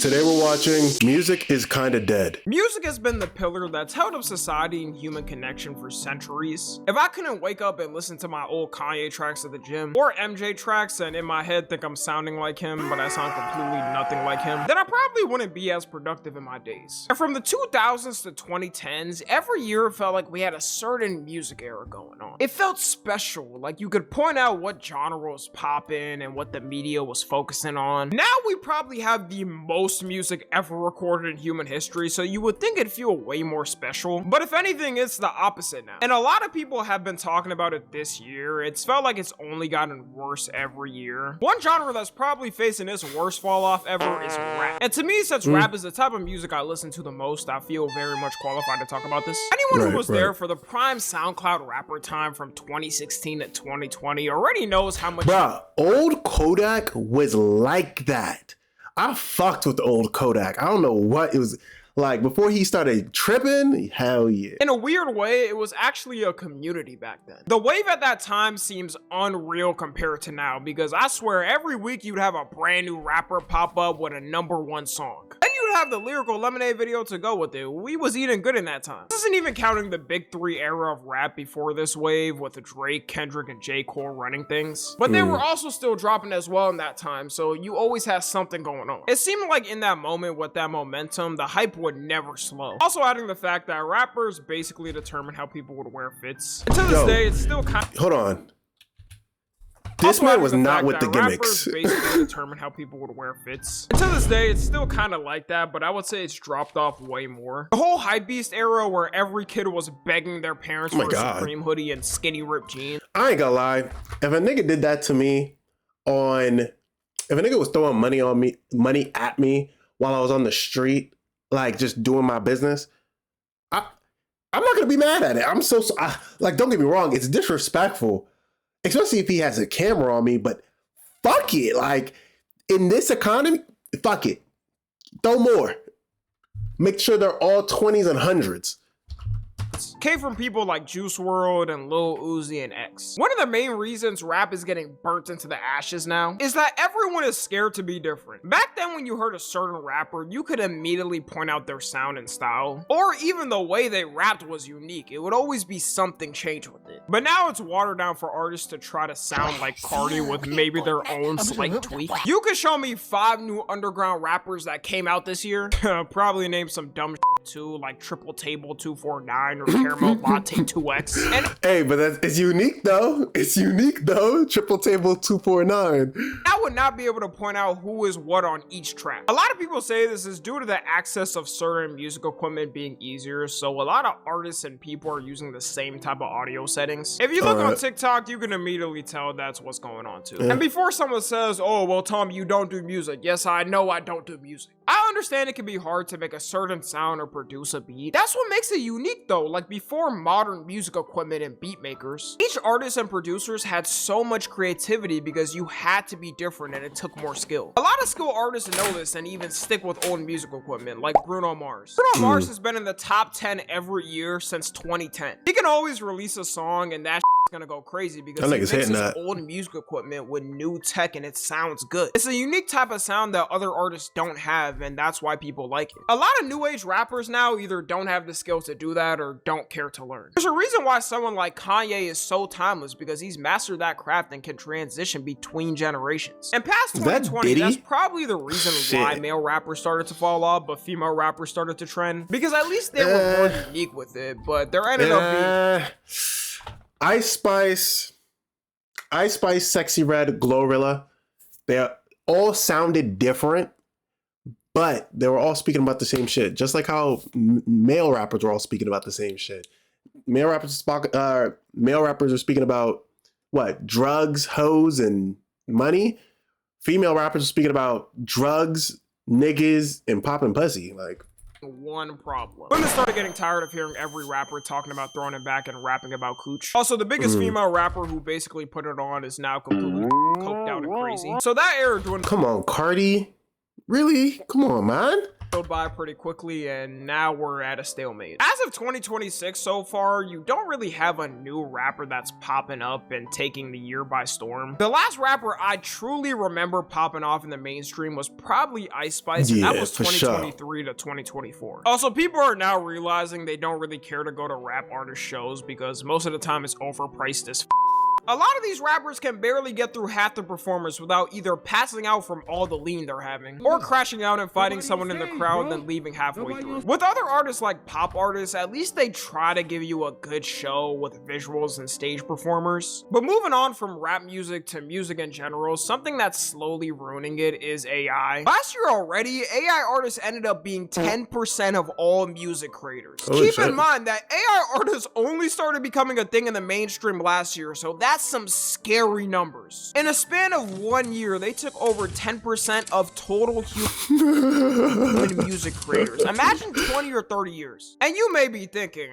Today we're watching Music is Kinda Dead. Music has been the pillar that's held up society and human connection for centuries. If I couldn't wake up and listen to my old Kanye tracks at the gym, or MJ tracks and in my head think I'm sounding like him, but I sound completely nothing like him, then I probably wouldn't be as productive in my days. And from the 2000s to 2010s, every year felt like we had a certain music era going on. It felt special, like you could point out what genre was popping and what the media was focusing on. Now we probably have the most music ever recorded in human history, so you would think it'd feel way more special, but if anything, it's the opposite now. And a lot of people have been talking about it this year. It's felt like it's only gotten worse every year. One genre that's probably facing its worst fall off ever is rap. And to me, since rap is the type of music I listen to the most, I feel very much qualified to talk about this. Anyone who was there for the prime SoundCloud rapper time from 2016 to 2020 already knows how much— Bruh, old Kodak was like that. I fucked with the old Kodak. I don't know what it was like before he started tripping. Hell yeah. In a weird way, it was actually a community back then. The wave at that time seems unreal compared to now, because I swear every week you'd have a brand new rapper pop up with a #1 song. Then you'd have the Lyrical Lemonade video to go with it. We was eating good in that time. This isn't even counting the big three era of rap before this wave, with Drake, Kendrick, and J. Cole running things. But they were also still dropping as well in that time, so you always had something going on. It seemed like in that moment, with that momentum, the hype would never slow. Also adding the fact that rappers basically determine how people would wear fits. And to this day, it's still kind of— Hold on. This man was not with the gimmicks. Rappers basically determine how people would wear fits. And to this day, it's still kind of like that, but I would say it's dropped off way more. The whole Hypebeast era, where every kid was begging their parents for a Supreme hoodie and skinny ripped jeans. I ain't gonna lie. If a nigga did that to me if a nigga was throwing money at me while I was on the street, like just doing my business, I'm not gonna be mad at it. Like, don't get me wrong, it's disrespectful, especially if he has a camera on me, but fuck it. Like, in this economy, fuck it. Throw more. Make sure they're all 20s and 100s. Came from people like Juice WRLD and Lil Uzi and X. One of the main reasons rap is getting burnt into the ashes now is that everyone is scared to be different. Back then, when you heard a certain rapper, you could immediately point out their sound and style, or even the way they rapped was unique. It would always be something changed with it. But now it's watered down for artists to try to sound like Cardi with maybe their own slight tweak. You could show me 5 new underground rappers that came out this year. Probably name some dumb shit too, like Triple Table 249 or Caramel Latte 2X. And hey, but it's unique though. It's unique though. Triple Table 249. I would not be able to point out who is what on each track. A lot of people say this is due to the access of certain music equipment being easier, so a lot of artists and people are using the same type of audio settings. If you look on TikTok, you can immediately tell that's what's going on too. And before someone says, oh, well, Tom, you don't do music. Yes, I know I don't do music. I understand it can be hard to make a certain sound or produce a beat. That's what makes it unique though. Like, before modern music equipment and beat makers, each artist and producers had so much creativity because you had to be different and it took more skill. A lot of skilled artists know this and even stick with old music equipment, like Bruno Mars. Bruno Mars has been in the top 10 every year since 2010. He can always release a song and that gonna go crazy because he mixes old music equipment with new tech and it sounds good. It's a unique type of sound that other artists don't have, and that's why people like it. A lot of new age rappers now either don't have the skills to do that or don't care to learn. There's a reason why someone like Kanye is so timeless, because he's mastered that craft and can transition between generations. And past 2020, that's probably the reason why male rappers started to fall off, but female rappers started to trend, because at least they were more unique with it, but there ended up being— Ice Spice, Sexy Red, Glorilla, they all sounded different, but they were all speaking about the same shit. Just like how male rappers were all speaking about the same shit. Male rappers are speaking about what? Drugs, hoes, and money. Female rappers are speaking about drugs, niggas, and popping pussy. Like, one problem. Women started getting tired of hearing every rapper talking about throwing it back and rapping about cooch. Also, the biggest female rapper who basically put it on is now completely coked out and crazy. So that era dwindled. Come on, Cardi. Really? Come on, man. by pretty quickly, and now we're at a stalemate. As of 2026 so far, you don't really have a new rapper that's popping up and taking the year by storm. The last rapper I truly remember popping off in the mainstream was probably Ice Spice, and that was 2023 to 2024. Also, people are now realizing they don't really care to go to rap artist shows because most of the time it's overpriced as f. A lot of these rappers can barely get through half the performance without either passing out from all the lean they're having, or crashing out and fighting someone in the crowd and then leaving halfway through. With other artists like pop artists, at least they try to give you a good show with visuals and stage performers. But moving on from rap music to music in general, something that's slowly ruining it is AI. Last year already, AI artists ended up being 10% of all music creators. Keep in mind that AI artists only started becoming a thing in the mainstream last year, so that's some scary numbers. In a span of 1 year, they took over 10% of total human music creators. Imagine 20 or 30 years. And you may be thinking,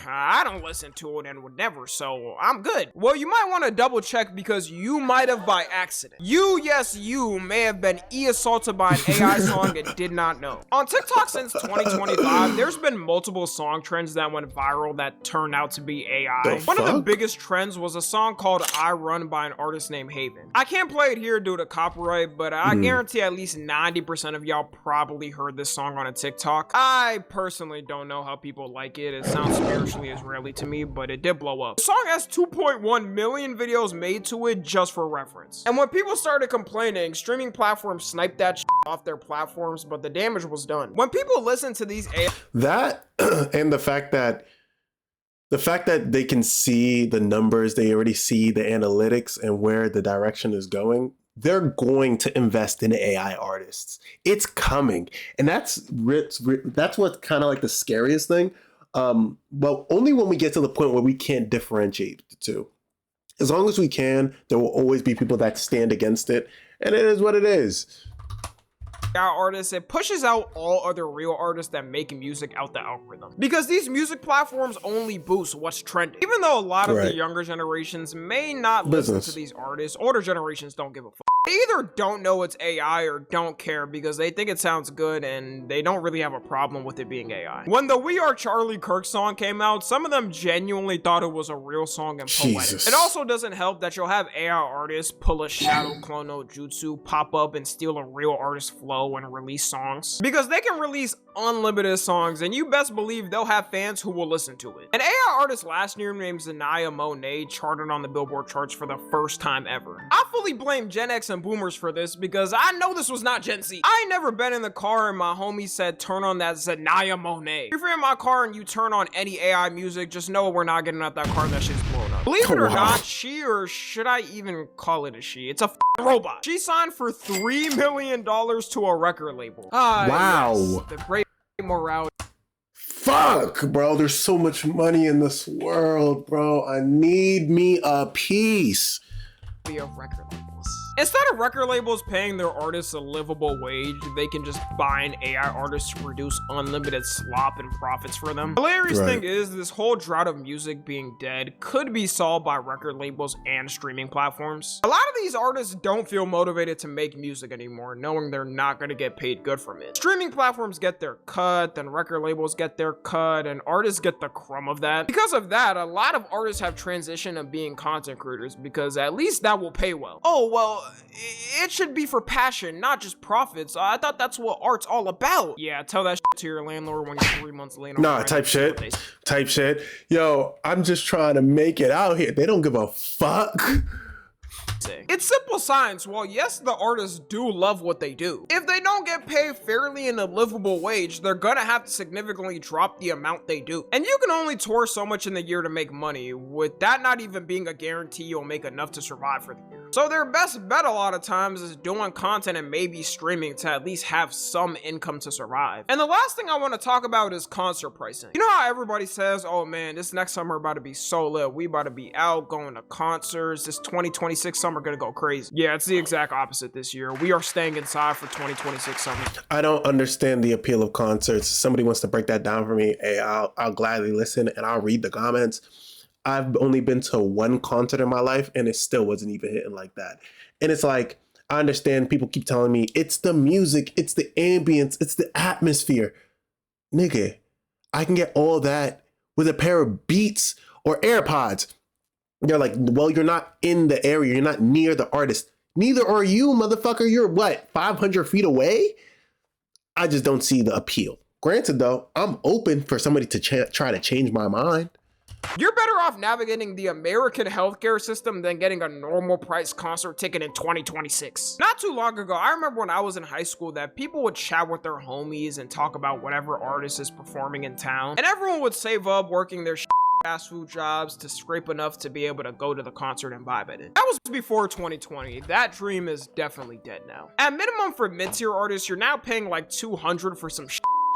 I don't listen to it and would never, so I'm good. Well, you might want to double check because you might have by accident. Yes, you may have been assaulted by an AI song and did not know. On TikTok since 2025, there's been multiple song trends that went viral that turned out to be AI. One of the biggest trends was a song called I Run by an artist named Haven. I can't play it here due to copyright, but I guarantee at least 90% of y'all probably heard this song on a TikTok. I personally don't know how people like it. It sounds spiritually Israeli to me, but it did blow up. The song has 2.1 million videos made to it just for reference. And when people started complaining, streaming platforms sniped that shit off their platforms, but the damage was done. When people listen to these AI that and the fact that they can see the numbers, they already see the analytics and where the direction is going, they're going to invest in AI artists. It's coming. And that's what's kind of like the scariest thing. Well, only when we get to the point where we can't differentiate the two. As long as we can, there will always be people that stand against it. And it is what it is. artists, it pushes out all other real artists that make music out the algorithm. Because these music platforms only boost what's trending. Even though a lot of the younger generations may not listen to these artists, older generations don't give a fuck. They either don't know it's AI or don't care because they think it sounds good and they don't really have a problem with it being AI. When the We Are Charlie Kirk song came out, some of them genuinely thought it was a real song and poetic. It also doesn't help that you'll have AI artists pull a Shadow Clone no Jutsu, pop up and steal a real artist's flow and release songs. Because they can release unlimited songs and you best believe they'll have fans who will listen to it. An AI artist last year named Zanaya Monet charted on the Billboard charts for the first time ever. I fully blame Gen X and boomers for this because I know this was not Gen Z. I ain't never been in the car and my homie said turn on that Zanaya Monet. If you're in my car and you turn on any AI music, just know we're not getting out that car, that shit's blown up. Believe it or not, she, or should I even call it a she, it's a robot. She signed for $3 million to a record label. Wow. Yes, the great morality. Fuck, bro, there's so much money in this world, bro. I need me a piece of record labels. Instead of record labels paying their artists a livable wage, they can just buy an AI artist to produce unlimited slop and profits for them. The hilarious thing is, this whole drought of music being dead could be solved by record labels and streaming platforms. A lot of these artists don't feel motivated to make music anymore, knowing they're not going to get paid good from it. Streaming platforms get their cut, then record labels get their cut, and artists get the crumb of that. Because of that, a lot of artists have transitioned to being content creators because at least that will pay well. Oh, well, it should be for passion, not just profits. I thought that's what art's all about. Yeah, tell that shit to your landlord when you're 3 months late. Nah, type shit. Yo, I'm just trying to make it out here. They don't give a fuck. It's simple science. While yes, the artists do love what they do, if they don't get paid fairly in a livable wage, they're gonna have to significantly drop the amount they do. And you can only tour so much in the year to make money, with that not even being a guarantee you'll make enough to survive for the year. So their best bet a lot of times is doing content and maybe streaming to at least have some income to survive. And the last thing I want to talk about is concert pricing. You know how everybody says, oh man, this next summer about to be so lit, we about to be out going to concerts, this 2026 summer gonna go crazy. Yeah, it's the exact opposite this year. We are staying inside for 2026 summer. I don't understand the appeal of concerts. If somebody wants to break that down for me, hey, I'll gladly listen and I'll read the comments. I've only been to one concert in my life and it still wasn't even hitting like that. And it's like, I understand people keep telling me it's the music, it's the ambience, it's the atmosphere. Nigga, I can get all that with a pair of Beats or AirPods. They're like, well, you're not in the area. You're not near the artist. Neither are you, motherfucker. You're what, 500 feet away? I just don't see the appeal. Granted, though, I'm open for somebody to try to change my mind. You're better off navigating the American healthcare system than getting a normal price concert ticket in 2026. Not too long ago, I remember when I was in high school that people would chat with their homies and talk about whatever artist is performing in town, and everyone would save up working their fast food jobs to scrape enough to be able to go to the concert and vibe at it. That was before 2020. That dream is definitely dead now. At minimum for mid-tier artists, you're now paying like $200 for some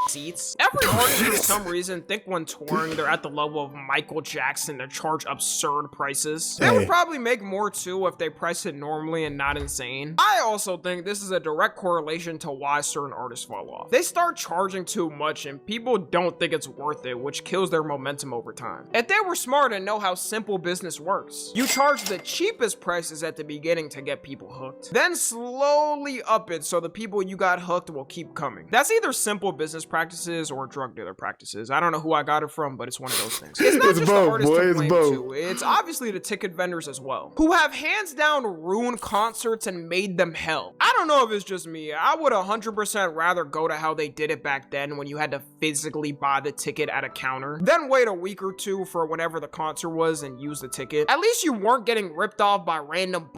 seats. Every artist for some reason think when touring they're at the level of Michael Jackson to charge absurd prices. They would probably make more too if they price it normally and not insane. I also think this is a direct correlation to why certain artists fall off. They start charging too much and people don't think it's worth it, which kills their momentum over time. If they were smart and know how simple business works, you charge the cheapest prices at the beginning to get people hooked, then slowly up it so the people you got hooked will keep coming. That's either simple business practices or drug dealer practices. I don't know who I got it from, but it's one of those things. It's not just the artists to blame too. It's obviously the ticket vendors as well, who have hands down ruined concerts and made them hell. I don't know if it's just me. I would 100% rather go to how they did it back then when you had to physically buy the ticket at a counter, then wait a week or two for whenever the concert was and use the ticket. At least you weren't getting ripped off by random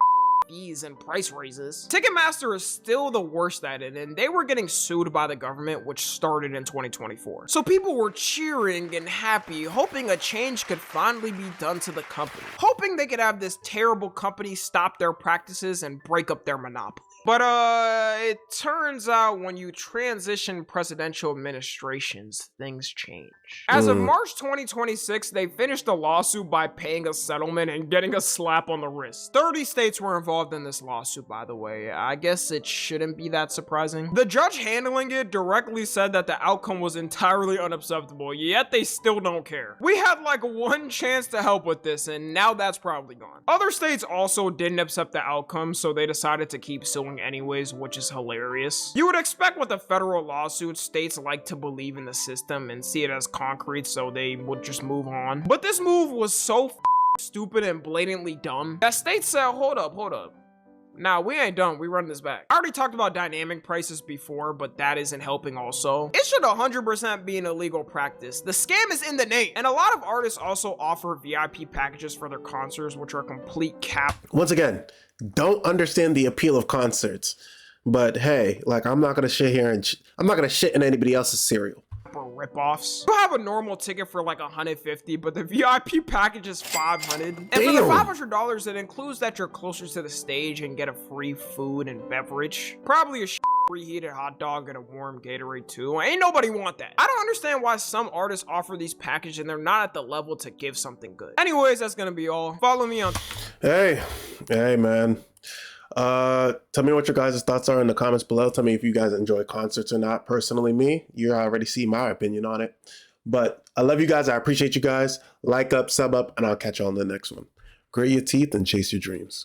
fees and price raises. Ticketmaster is still the worst at it, and they were getting sued by the government, which started in 2024. So people were cheering and happy, hoping a change could finally be done to the company, hoping they could have this terrible company stop their practices and break up their monopoly. But it turns out when you transition presidential administrations, things change. As of March 2026, they finished the lawsuit by paying a settlement and getting a slap on the wrist. 30 states were involved in this lawsuit, by the way. I guess it shouldn't be that surprising. The judge handling it directly said that the outcome was entirely unacceptable, yet they still don't care. We had like one chance to help with this, and now that's probably gone. Other states also didn't accept the outcome, so they decided to keep suing anyways, which is hilarious. You would expect with a federal lawsuit, states like to believe in the system and see it as concrete, so they would just move on. But this move was so stupid and blatantly dumb that states said, hold up. Nah, we ain't done. We run this back. I already talked about dynamic prices before, but that isn't helping also. It should 100% be an illegal practice. The scam is in the name. And a lot of artists also offer VIP packages for their concerts, which are complete cap. Once again, don't understand the appeal of concerts. But hey, like, I'm not going to shit here and I'm not going to shit in anybody else's cereal. Rip-offs. You have a normal ticket for like $150, but the VIP package is $500. And Damn. for the $500, it includes that you're closer to the stage and get a free food and beverage. Probably a preheated hot dog and a warm Gatorade too. Ain't nobody want that. I don't understand why some artists offer these packages and they're not at the level to give something good. Anyways, that's gonna be all. Follow me on. Hey, man. Tell me what your guys' thoughts are in the comments below. Tell me if you guys enjoy concerts or not. Personally, me, you already see my opinion on it. But I love you guys. I appreciate you guys. Like up, sub up, and I'll catch you on the next one. Grit your teeth and chase your dreams.